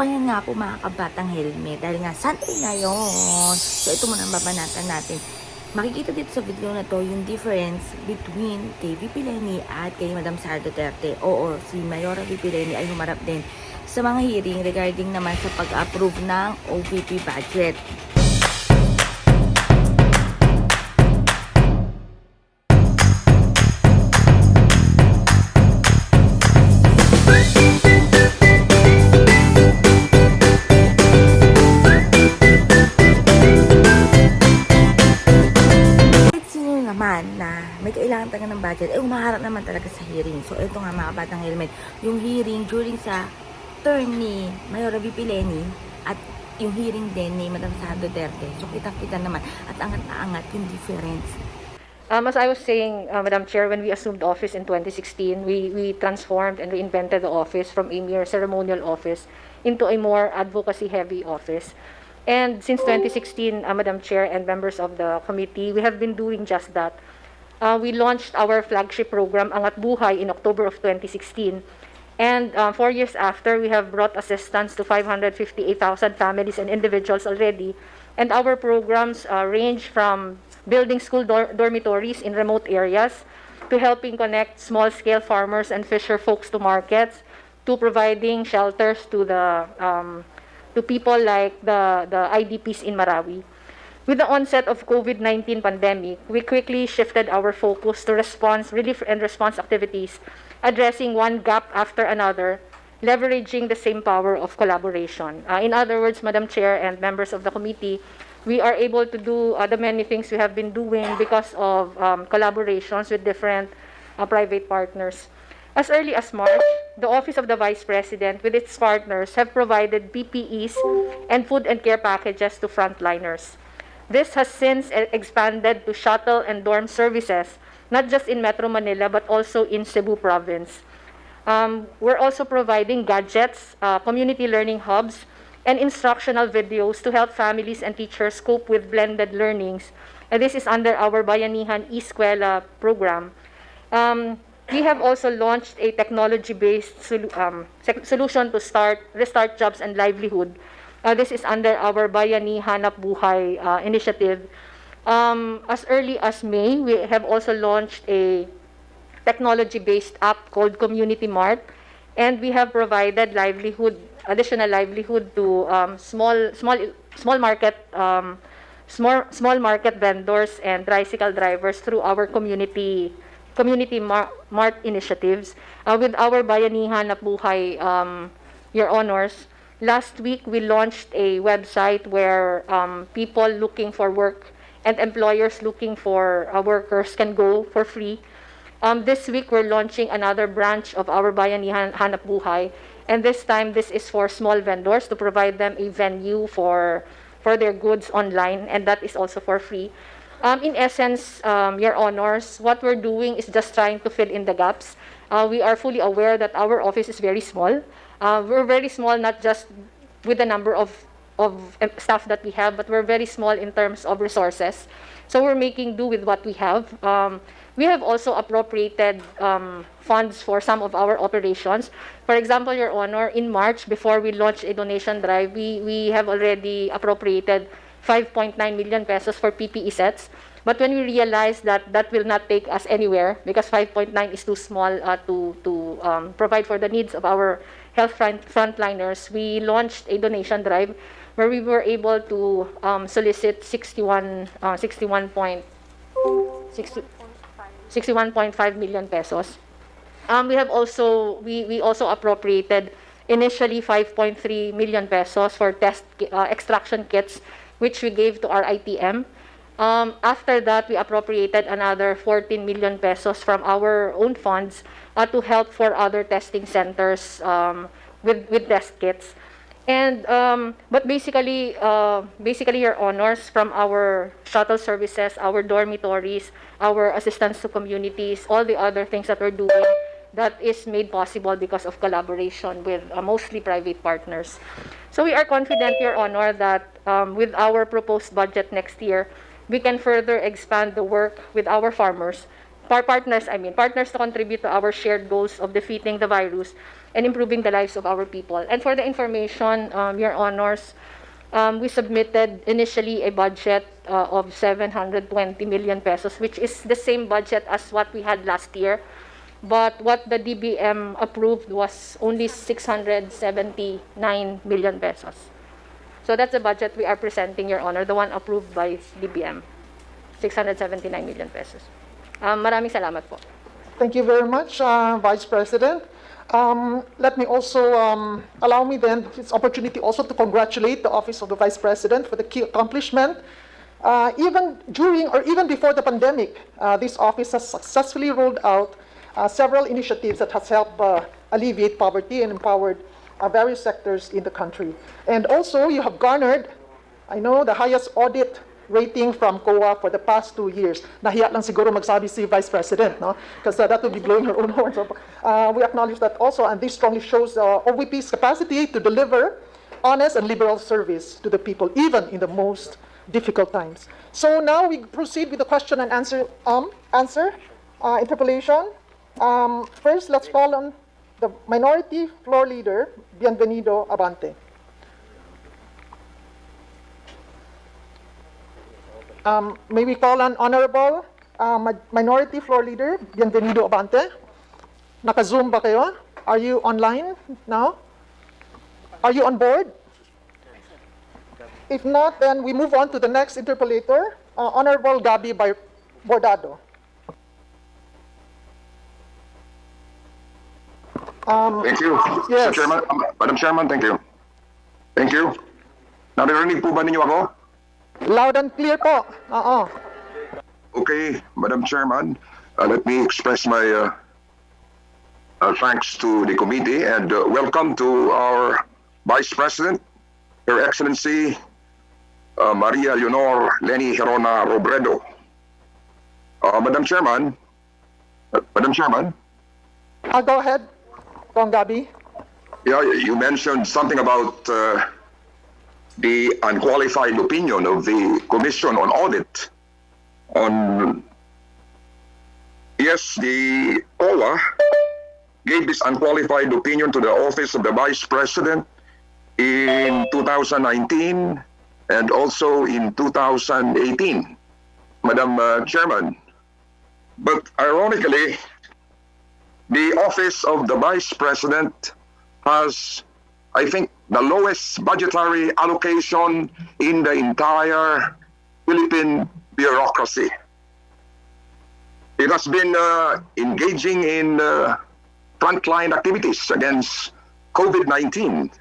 Ayan nga po mga kabatang helmet, dahil nga Sunday ngayon. So ito muna ang babanatan natin. Makikita dito sa video na to yung difference between kay VP Leni at kay Madam Sara Duterte. Oo, si Mayora VP Leni ay humarap din sa mga hearing regarding naman sa pag-approve ng OVP budget. Na may kailangan talaga ng budget, umaharap naman talaga sa hearing. So, ito nga mga batang helmet, yung hearing during sa turn ni Mayora VP Leni at yung hearing din ni Madam Sara Duterte. So, kita-kita naman at angat-angat yung difference. As I was saying, Madam Chair, when we assumed office in 2016, we transformed and reinvented the office from a mere ceremonial office into a more advocacy-heavy office. And since 2016, Madam Chair and members of the committee, we have been doing just that. We launched our flagship program, Angat Buhay, in October of 2016. And 4 years after, we have brought assistance to 558,000 families and individuals already. And our programs range from building school dormitories in remote areas, to helping connect small-scale farmers and fisher folks to markets, to providing shelters to the to people like the IDPs in Marawi. With the onset of COVID-19 pandemic, we quickly shifted our focus to relief and response activities, addressing one gap after another, leveraging the same power of collaboration. In other words, Madam Chair and members of the committee, we are able to do the many things we have been doing because of collaborations with different private partners. As early as March, the Office of the Vice President with its partners have provided PPEs and food and care packages to frontliners. This has since expanded to shuttle and dorm services, not just in Metro Manila, but also in Cebu province. We're also providing gadgets, community learning hubs, and instructional videos to help families and teachers cope with blended learnings. And this is under our Bayanihan Eskwela program. We have also launched a technology-based solution to restart jobs and livelihood. This is under our Bayani Hanap Buhay initiative. As early as May, we have also launched a technology-based app called Community Mart, and we have provided additional livelihood to small market vendors and tricycle drivers through our community mart initiatives. With our Bayani Hanap Buhay, Your Honors, last week, we launched a website where people looking for work and employers looking for workers can go for free. This week, we're launching another branch of our Bayani Hanap Buhay, and this time, this is for small vendors to provide them a venue for their goods online, and that is also for free. In essence, Your Honors, what we're doing is just trying to fill in the gaps. We are fully aware that our office is very small. We're very small, not just with the number of staff that we have, but we're very small in terms of resources. So we're making do with what we have. We have also appropriated funds for some of our operations. For example, Your Honor, in March, before we launched a donation drive, we have already appropriated 5.9 million pesos for PPE sets. But when we realized that that will not take us anywhere because 5.9 is too small to provide for the needs of our health frontliners, we launched a donation drive where we were able to solicit 61.5 million pesos. We also appropriated initially 5.3 million pesos for extraction kits, which we gave to our ITM. After that, we appropriated another 14 million pesos from our own funds to help for other testing centers with test kits. And but basically, Your Honors, from our shuttle services, our dormitories, our assistance to communities, all the other things that we're doing, that is made possible because of collaboration with mostly private partners. So we are confident, Your Honor, that with our proposed budget next year, we can further expand the work with our partners to contribute to our shared goals of defeating the virus, and improving the lives of our people. And for the information, Your Honors, we submitted initially a budget of 720 million pesos, which is the same budget as what we had last year. But what the DBM approved was only 679 million pesos. So that's the budget we are presenting, Your Honor, the one approved by DBM, 679 million pesos. Maraming salamat po. Thank you very much, Vice President. Let me also allow me then this opportunity also to congratulate the Office of the Vice President for the key accomplishment. Even during or even before the pandemic, this office has successfully rolled out several initiatives that has helped alleviate poverty and empowered various sectors in the country. And also, you have garnered, I know, the highest audit rating from COA for the past 2 years. Nahiya lang siguro magsabi si Vice President, no? Because that would be blowing her own horn. So, we acknowledge that also, and this strongly shows OVP's capacity to deliver honest and liberal service to the people, even in the most difficult times. So now we proceed with the question and answer interpellation. First, let's call on the Minority Floor Leader, Bienvenido Abante. May we call on Honorable Minority Floor Leader, Bienvenido Abante. Naka-Zoom ba kayo? Are you online now? Are you on board? If not, then we move on to the next interpellator, Honorable Gabi Bordado. Thank you, Yes. Mr. Chairman. Madam Chairman, thank you. Thank you. Naririnig po ba ninyo ako? Loud and clear po. Okay, Madam Chairman, let me express my thanks to the committee and welcome to our Vice President, Her Excellency Maria Leonor Leni Robredo. Madam Chairman, Go ahead, Kong Gabi. yeah, you mentioned something about the unqualified opinion of the Commission on Audit. Yes, the COA gave this unqualified opinion to the Office of the Vice President in 2019 and also in 2018, Madam Chairman. But ironically, the Office of the Vice President has, I think, the lowest budgetary allocation in the entire Philippine bureaucracy. It has been engaging in frontline activities against COVID-19.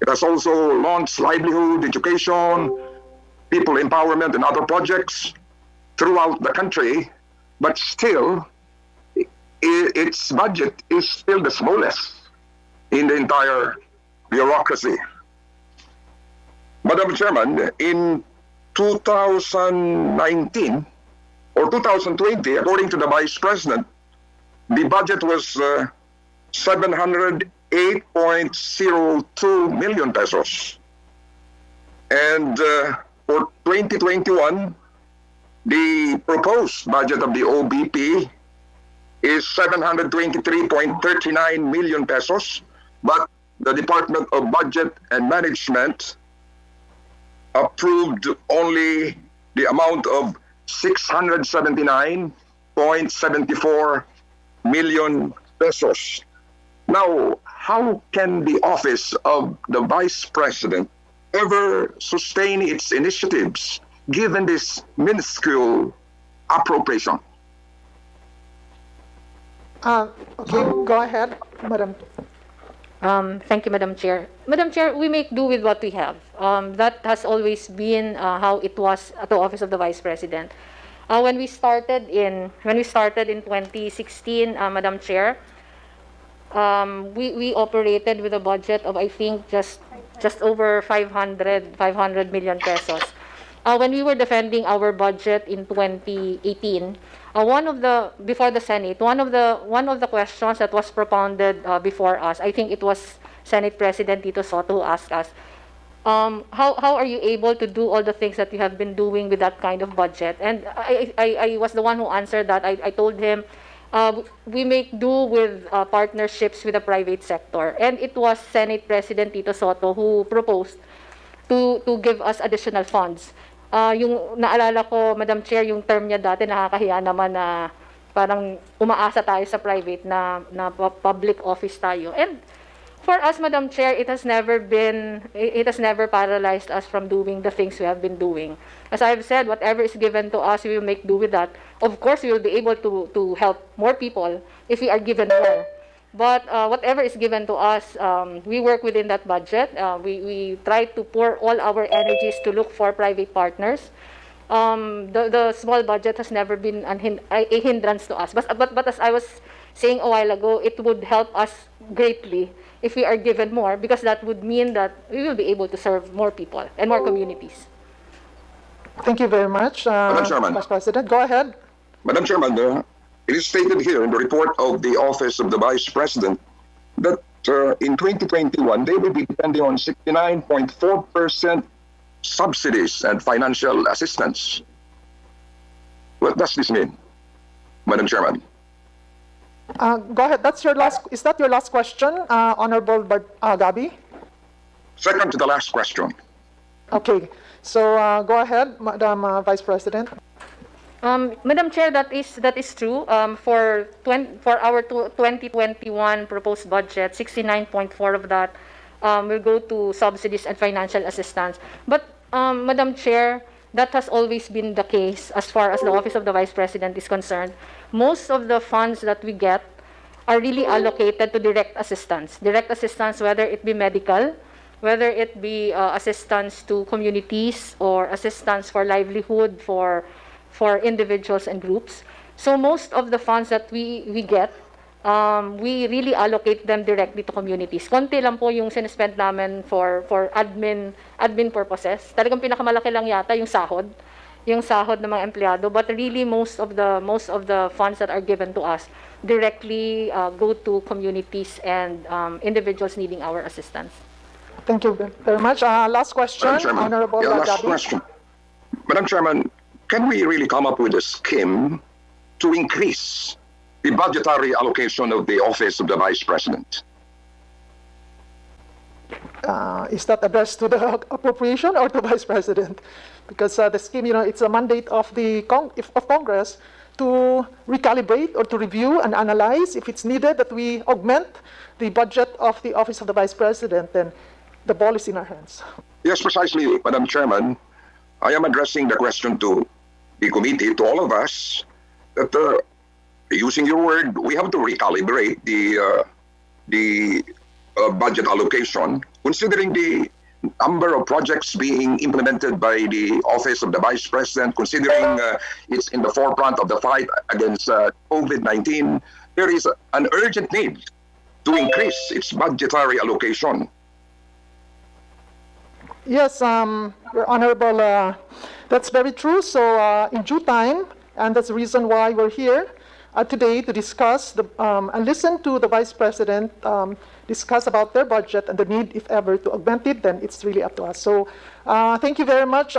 It has also launched livelihood, education, people empowerment, and other projects throughout the country, but still, its budget is still the smallest in the entire bureaucracy. Madam Chairman, in 2019 or 2020, according to the Vice President, the budget was 708.02 million pesos. And for 2021, the proposed budget of the OBP is 723.39 million pesos, but the Department of Budget and Management approved only the amount of 679.74 million pesos. Now, how can the Office of the Vice President ever sustain its initiatives given this minuscule appropriation? Okay, go ahead, Madam. Thank you, Madam Chair. Madam Chair, we make do with what we have. That has always been how it was at the Office of the Vice President. When we started in 2016, Madam Chair, we operated with a budget of, I think, just over 500 million pesos. When we were defending our budget in 2018, before the Senate, one of the questions that was propounded before us, I think it was Senate President Tito Soto who asked us, how are you able to do all the things that you have been doing with that kind of budget? And I was the one who answered that. I told him we make do with partnerships with the private sector. And it was Senate President Tito Soto who proposed to give us additional funds. Yung naalala ko, Madam Chair, yung term niya dati nakakahiya naman na parang umaasa tayo sa private na public office tayo. And for us, Madam Chair, it has never paralyzed us from doing the things we have been doing. As I've said, whatever is given to us, we will make do with that. Of course, we will be able to help more people if we are given more. But whatever is given to us, we work within that budget. We try to pour all our energies to look for private partners. The small budget has never been a hindrance to us. But as I was saying a while ago, it would help us greatly if we are given more, because that would mean that we will be able to serve more people and more communities. Thank you very much, Madam Chairman. Vice President. Go ahead. Madam Chairman, it is stated here in the report of the Office of the Vice President that in 2021, they will be depending on 69.4% subsidies and financial assistance. What does this mean, Madam Chairman? Go ahead. Is that your last question, Honorable Gabi? Second to the last question. Okay. So go ahead, Madam Vice President. Madam Chair, that is true. For our 2021 proposed budget, 69.4 of that will go to subsidies and financial assistance. But Madam Chair, that has always been the case as far as the Office of the Vice President is concerned. Most of the funds that we get are really allocated to direct assistance. Direct assistance, whether it be medical, whether it be assistance to communities or assistance for livelihood for individuals and groups. So most of the funds that we get, we really allocate them directly to communities. Konti lang po yung sinespend namin for admin purposes. Talagang pinakamalaki lang yata yung sahod ng mga empleyado. But really most of the funds that are given to us directly go to communities and individuals needing our assistance. Thank you very much. Last question, Madam Chairman. Honorable Last Gabi. question. Madam Chairman, can we really come up with a scheme to increase the budgetary allocation of the Office of the Vice President? Is that addressed to the appropriation or to Vice President? Because the scheme, it's a mandate of the Congress to recalibrate or to review and analyze if it's needed that we augment the budget of the Office of the Vice President. Then the ball is in our hands. Yes, precisely, Madam Chairman. I am addressing the question to the committee, to all of us, that using your word, we have to recalibrate the budget allocation, considering the number of projects being implemented by the Office of the Vice President, considering it's in the forefront of the fight against COVID-19. There is an urgent need to increase its budgetary allocation. Yes, Your Honorable, that's very true. So in due time, and that's the reason why we're here today to discuss and listen to the Vice President discuss about their budget and the need, if ever, to augment it, then it's really up to us. So thank you very much.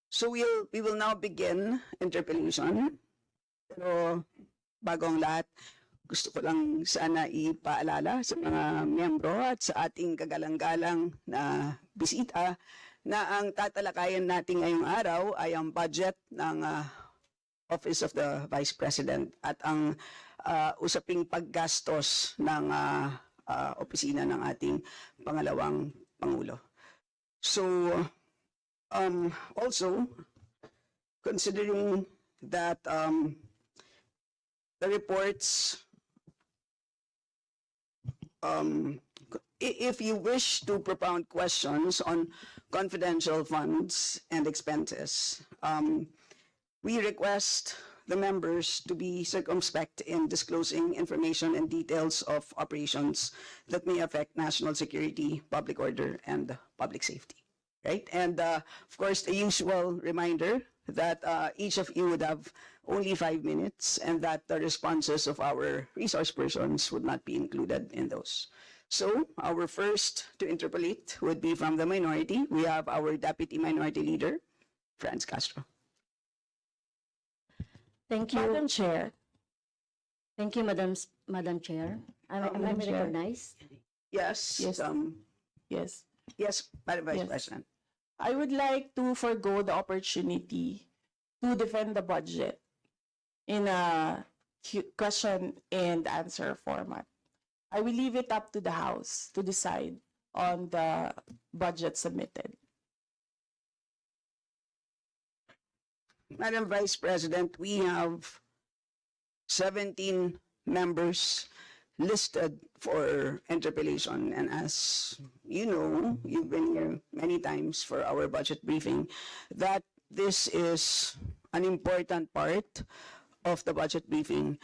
So we will now begin interpellation. Pero bago ang lahat, gusto ko lang sana ipaalala sa mga miyembro at sa ating kagalang-galang na bisita na ang tatalakayan natin ngayong araw ay ang budget ng Office of the Vice President at ang usaping paggastos ng opisina ng ating pangalawang Pangulo. So, also, considering that the reports, if you wish to propound questions on confidential funds and expenses, we request the members to be circumspect in disclosing information and details of operations that may affect national security, public order, and public safety. Right? And of course, the usual reminder that each of you would have only 5 minutes and that the responses of our resource persons would not be included in those. So our first to interpolate would be from the minority. We have our Deputy Minority Leader, Franz Castro. Thank you. Madam Chair. Thank you, Madam Chair. Am I Madam Chair. recognized? Yes. Yes. Yes. Yes, Madam Vice Yes. President. I would like to forgo the opportunity to defend the budget in a question and answer format. I will leave it up to the House to decide on the budget submitted. Madam Vice President, we have 17 members listed for interpellation. And as you know, you've been here many times for our budget briefing, that this is an important part of the budget briefing.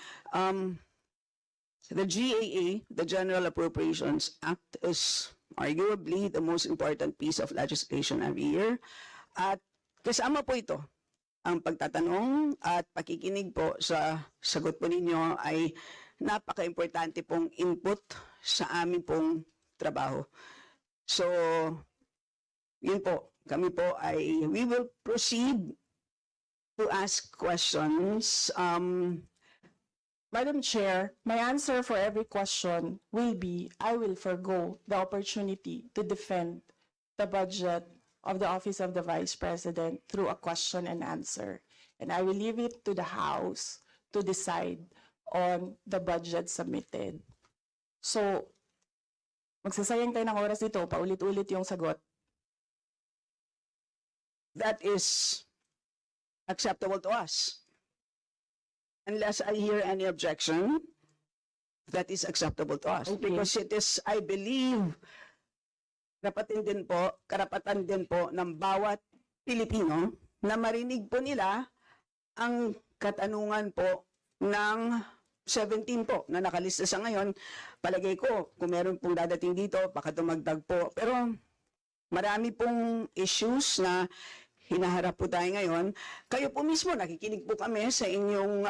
The GAA, the General Appropriations Act, is arguably the most important piece of legislation every year. At kasama po ito, ang pagtatanong at pakikinig po sa sagot po ninyo ay napaka-importante pong input sa aming pong trabaho. So, yun po, kami po ay, we will proceed to ask questions. Madam Chair, my answer for every question will be, I will forgo the opportunity to defend the budget of the Office of the Vice President through a question and answer. And I will leave it to the House to decide on the budget submitted. So, magsasayang tayo ng oras dito, paulit-ulit yung sagot. That is acceptable to us. Unless I hear any objection, that is acceptable to us. Okay. Because it is, I believe, karapatan din po ng bawat Pilipino na marinig po nila ang katanungan po ng 17 po na nakalista sa ngayon. Palagay ko, kung meron pong dadating dito, baka dumagdag po. Pero marami pong issues na hinaharap po tayo ngayon. Kayo po mismo, nakikinig po kami sa inyong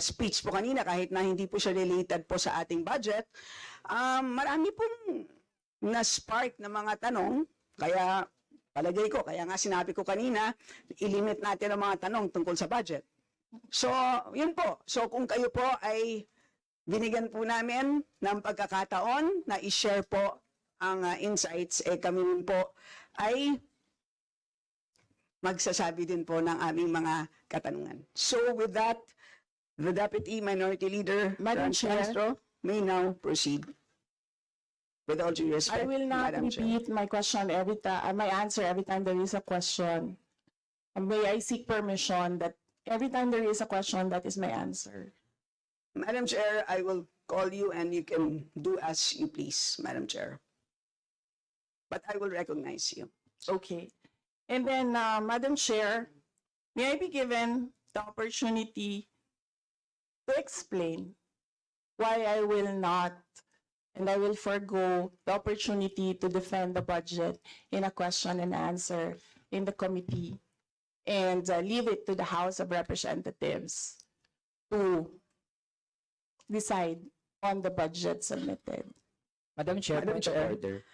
speech po kanina, kahit na hindi po siya related po sa ating budget. Marami pong na-spark na mga tanong, kaya palagay ko, kaya nga sinabi ko kanina, ilimit natin ang mga tanong tungkol sa budget. So, yun po. So, kung kayo po ay binigyan po namin ng pagkakataon na i-share po ang insights, kami rin po ay magsasabi din po ng aming mga katanungan. So, with that, the Deputy Minority Leader, Madam Chair. Castro, may now proceed. With all due respect, I will not Madam Chair. repeat my question every time, my answer every time there is a question. And may I seek permission that every time there is a question, that is my answer. Madam Chair, I will call you and you can do as you please, Madam Chair. But I will recognize you. Okay. And then, Madam Chair, may I be given the opportunity to explain why I will not and I will forgo the opportunity to defend the budget in a question and answer in the committee and leave it to the House of Representatives to decide on the budget submitted. Madam Chair, Madam point of Chair. order.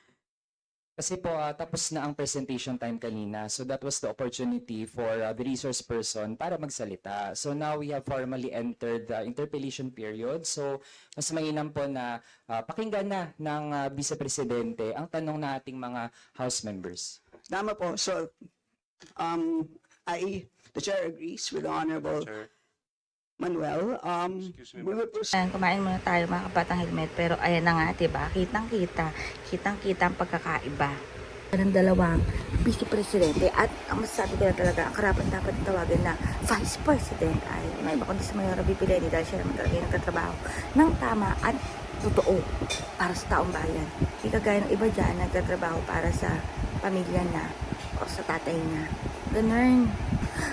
Kasi po, tapos na ang presentation time kanina. So that was the opportunity for the resource person para magsalita. So now we have formally entered the interpellation period. So mas mainam po na pakinggan na ng Vice Presidente ang tanong na ating mga House members. Tama po. So, the Chair agrees with the Honorable Manuel. We will proceed. Ayan, kumain muna tayo mga kabatang helmet. Pero ayan na nga, diba? Kitang-kita ang pagkakaiba ng dalawang Vice Presidente. At ang masasabi ko na talaga, ang karapat dapat tawagan na Vice President ay may iba kundi sa Mayor VP Leni dahil siya naman talaga yung nagtatrabaho ng tama at totoo para sa taong bayan. Hindi kagaya ng iba dyan nagtatrabaho para sa pamilya na o sa tatay niya. Ganun.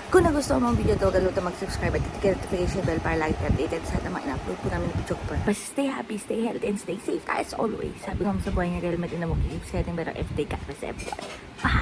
Kung nagustuhan mo ang video ito, galuto mag-subscribe at titik notification bell para lagi updated sa mga in-upload po namin ng video ko. Basta stay happy, stay healthy, and stay safe as always. Sabi ko sa buhay niya, helmet in the keep setting better every day. God bless everyone. Bye!